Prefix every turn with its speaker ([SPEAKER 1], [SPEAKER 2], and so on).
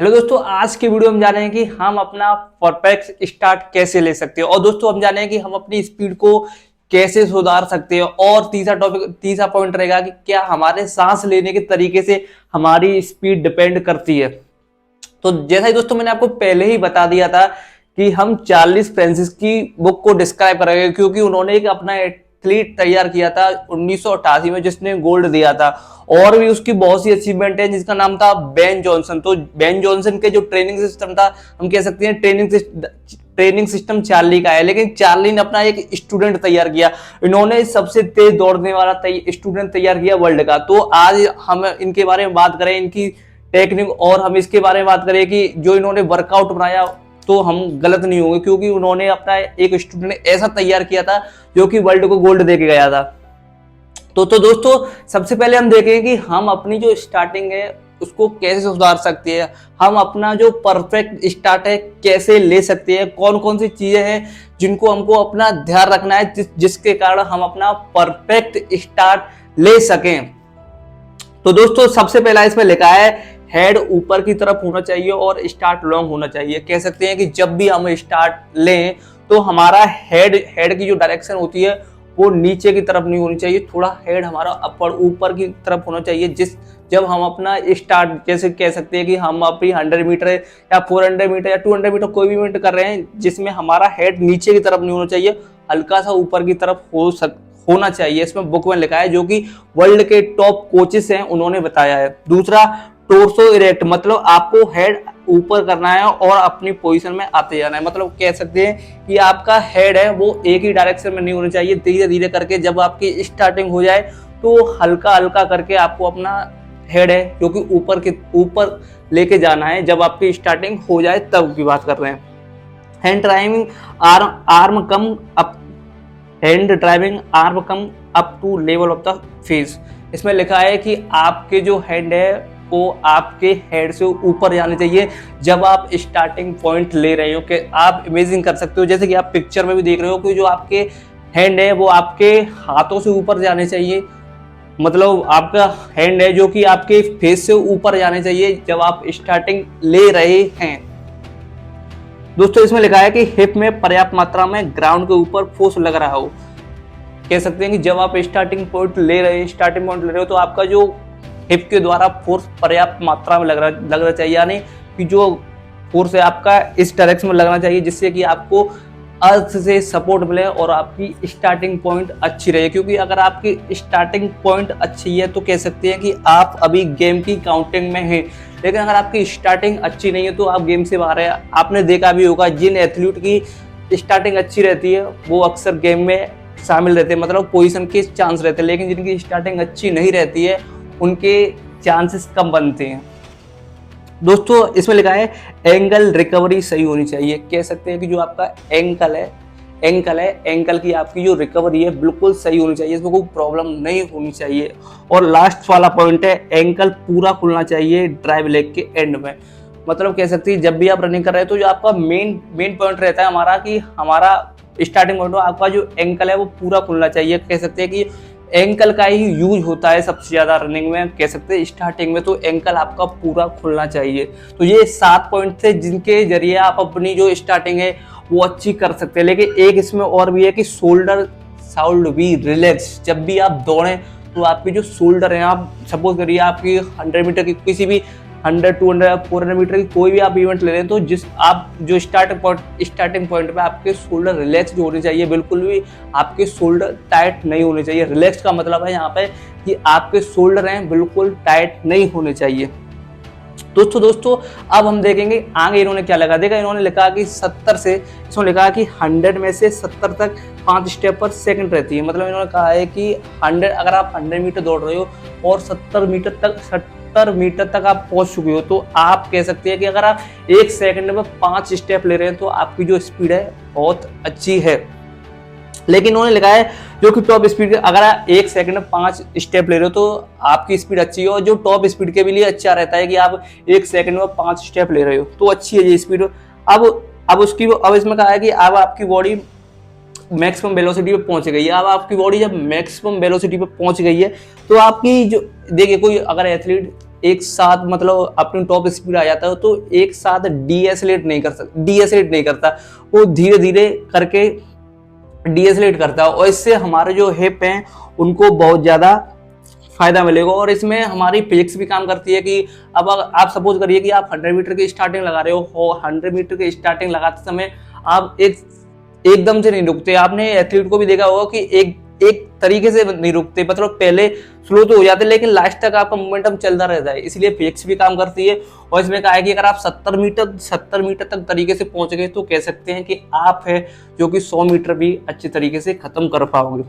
[SPEAKER 1] Hello दोस्तों, आज की वीडियो हम जान रहे हैं कि हम अपना परफेक्ट स्टार्ट कैसे ले सकते हैं। और दोस्तों हम जान रहे हैं कि हम अपनी स्पीड को कैसे सुधार सकते हैं। और तीसरा पॉइंट रहेगा कि क्या हमारे सांस लेने के तरीके से हमारी स्पीड डिपेंड करती है। तो जैसा ही दोस्तों मैंने आपको पहले ही बता दिया था कि हम चार्ल्स फ्रांसिस की बुक को डिस्क्राइब करेंगे, क्योंकि उन्होंने एक अपना एथलीट तैयार किया था 1988 में जिसने गोल्ड दिया था। और भी उसकी बहुत सी अचीवमेंट है, जिसका नाम था बेन जॉनसन। तो बेन जॉनसन के जो ट्रेनिंग सिस्टम था, हम कह सकते हैं ट्रेनिंग सिस्टम चार्ली का है, लेकिन चार्ली ने अपना एक स्टूडेंट तैयार किया। इन्होंने सबसे तेज दौड़ने वाला स्टूडेंट तैयार किया वर्ल्ड का। तो आज हम इनके बारे में बात करें, इनकी टेक्निक, और हम इसके बारे में बात करें कि जो इन्होंने वर्कआउट बनाया, तो हम गलत नहीं होंगे, क्योंकि उन्होंने अपना एक स्टूडेंट ऐसा तैयार किया था जो कि वर्ल्ड को गोल्ड दे के गया था। तो दोस्तों सबसे पहले हम देखें कि हम अपनी जो स्टार्टिंग है उसको कैसे सुधार सकते हैं। हम अपना जो परफेक्ट स्टार्ट है कैसे ले सकते हैं, कौन कौन सी चीजें हैं जिनको हमको अपना ध्यान रखना है, जिसके कारण हम अपना परफेक्ट स्टार्ट ले सकें। तो दोस्तों सबसे पहला इसमें लिखा है हेड ऊपर की तरफ होना चाहिए और स्टार्ट लॉन्ग होना चाहिए। कह सकते हैं कि जब भी हम स्टार्ट लें तो हमारा हेड की जो डायरेक्शन होती है वो नीचे की तरफ नहीं होनी चाहिए, थोड़ा हेड हमारा ऊपर की तरफ होना चाहिए। जब हम अपना स्टार्ट, जैसे कह सकते हैं कि हम अपनी 100 मीटर या 400 मीटर या 200 मीटर कोई भी मीटर कर रहे हैं, जिसमें हमारा हेड नीचे की तरफ नहीं होना चाहिए, हल्का सा ऊपर की तरफ होना चाहिए। इसमें बुक में लिखा है, जो कि वर्ल्ड के टॉप कोचेस हैं उन्होंने बताया है। दूसरा, टोर्सो इरेक्ट, मतलब आपको हेड ऊपर करना है और अपनी पोजीशन में आते जाना है। मतलब कह सकते हैं कि आपका हेड है वो एक ही डायरेक्शन में नहीं होना चाहिए, धीरे धीरे करके जब आपकी स्टार्टिंग हो जाए तो हल्का हल्का करके आपको अपना हेड है जो कि ऊपर लेके जाना है। जब आपकी स्टार्टिंग हो जाए तब की बात कर रहे हैं। Hand driving arm come up hand driving arm come up to level of the face. इसमें लिखा है कि आपके जो हैंड है वो आपके हेड से ऊपर जाने चाहिए जब आप स्टार्टिंग पॉइंट ले रहे हो। कि आप इमेजिन कर सकते हो, जैसे कि आप पिक्चर में भी देख रहे हो कि जो आपके हैंड है वो आपके हाथों से ऊपर जाने चाहिए। मतलब आपका हैंड है जो कि आपके फेस से ऊपर जाने चाहिए जब आप स्टार्टिंग ले रहे हैं। दोस्तों इसमें लिखा है कि हिप में पर्याप्त मात्रा में ग्राउंड के ऊपर फोर्स लग रहा हो। कह सकते हैं कि जब आप स्टार्टिंग पॉइंट ले रहे हो तो आपका जो हिप के द्वारा फोर्स पर्याप्त मात्रा में लग रहा चाहिए, यानी कि जो फोर्स है आपका इस डायरेक्शन में लगना चाहिए, जिससे कि आपको अर्थ से सपोर्ट मिले और आपकी स्टार्टिंग पॉइंट अच्छी रहे। क्योंकि अगर आपकी स्टार्टिंग पॉइंट अच्छी है तो कह सकते हैं कि आप अभी गेम की काउंटिंग में हैं, लेकिन अगर आपकी स्टार्टिंग अच्छी नहीं है तो आप गेम से बाहर है। आपने देखा भी होगा, जिन एथलीट की स्टार्टिंग अच्छी रहती है वो अक्सर गेम में शामिल रहते हैं, मतलब पोजीशन के चांस रहते हैं, लेकिन जिनकी स्टार्टिंग अच्छी नहीं रहती है उनके चांसेस कम बनते हैं। दोस्तों इसमें लिखा है एंगल रिकवरी सही होनी चाहिए। कह सकते हैं कि जो आपका एंकल की आपकी जो रिकवरी है बिल्कुल सही होनी चाहिए, इसमें कोई प्रॉब्लम नहीं होनी चाहिए। और लास्ट वाला पॉइंट है एंकल पूरा खुलना चाहिए ड्राइव लेग के एंड में। मतलब कह सकते हैं जब भी आप रनिंग कर रहे हैं तो जो आपका मेन पॉइंट रहता है हमारा, कि हमारा स्टार्टिंग पॉइंट आपका जो एंकल है वो पूरा खुलना चाहिए। कह सकते हैं कि एंकल का ही यूज होता है सबसे ज्यादा रनिंग में, कह सकते हैं स्टार्टिंग में, तो एंकल आपका पूरा खुलना चाहिए। तो ये 7 पॉइंट थे जिनके जरिए आप अपनी जो स्टार्टिंग है वो अच्छी कर सकते हैं। लेकिन एक इसमें और भी है कि शोल्डर शाउड बी रिलैक्स। जब भी आप दौड़ें तो आपके जो शोल्डर है, आप सपोज करिए आपकी 100 मीटर की किसी भी 100, 200, 400 मीटर की कोई भी आप इवेंट ले रहे हैं, तो आप जो स्टार्टिंग पॉइंट पे आपके शोल्डर रिलैक्स होने चाहिए, बिल्कुल भी आपके शोल्डर टाइट नहीं होने चाहिए। रिलैक्स का मतलब है यहाँ पे कि आपके शोल्डर हैं बिल्कुल टाइट नहीं होने चाहिए। दोस्तों अब हम देखेंगे आगे इन्होंने क्या लगा देखा। इन्होंने लिखा कि 70 से, इसमें लिखा कि 100 में से 70 तक 5 स्टेप पर सेकंड रहती है। मतलब इन्होंने कहा है कि 100, अगर आप 100 मीटर दौड़ रहे हो और 70 मीटर तक आप पहुंच चुके हो, तो आप कह सकते हैं कि अगर आप 1 सेकंड में 5 स्टेप ले रहे हैं तो आपकी जो स्पीड है बहुत अच्छी है। लेकिन उन्होंने लिखा है जो कि टॉप स्पीड, अगर आप 1 सेकंड में 5 स्टेप ले रहे हो तो आपकी स्पीड अच्छी है। और जो टॉप स्पीड के भी लिए अच्छा रहता है कि आप 1 सेकंड में 5 स्टेप ले रहे हो, तो अच्छी है ये स्पीड। अब इसमें कहा है कि अब आपकी बॉडी मैक्सिमम वेलोसिटी पे पहुंच गई है। अब आपकी बॉडी जब मैक्सिमम वेलोसिटी पे पहुंच गई है तो आपकी जो, देखिए कोई अगर एथलीट एक साथ मतलब अपनी टॉप स्पीड आ जाता है तो एक साथ डीएसलेट नहीं करता, वो धीरे धीरे करके डीएसलेट करता है और इससे हमारे जो हिप हैं उनको बहुत ज़्यादा फायदा मिलेगा। और इसमें हमारी फिजिक्स भी काम करती है कि अब अगर आप सपोज करिए कि आप 100 मीटर की स्टार्टिंग लगा रहे हो, 100 मीटर की स्टार्टिंग लगाते समय आप एकदम से नहीं रुकते। आपने एथलीट को भी देखा होगा कि एक एक तरीके से नहीं रुकते, मतलब पहले स्लो तो हो जाते लेकिन लास्ट तक आपका मोमेंटम चलता रहता है, इसलिए फिजिक्स भी काम करती है। और इसमें कहा है कि अगर आप 70 मीटर तक तरीके से पहुंच गए तो कह सकते हैं कि आप है जो कि 100 मीटर भी अच्छे तरीके से खत्म कर पाओगे।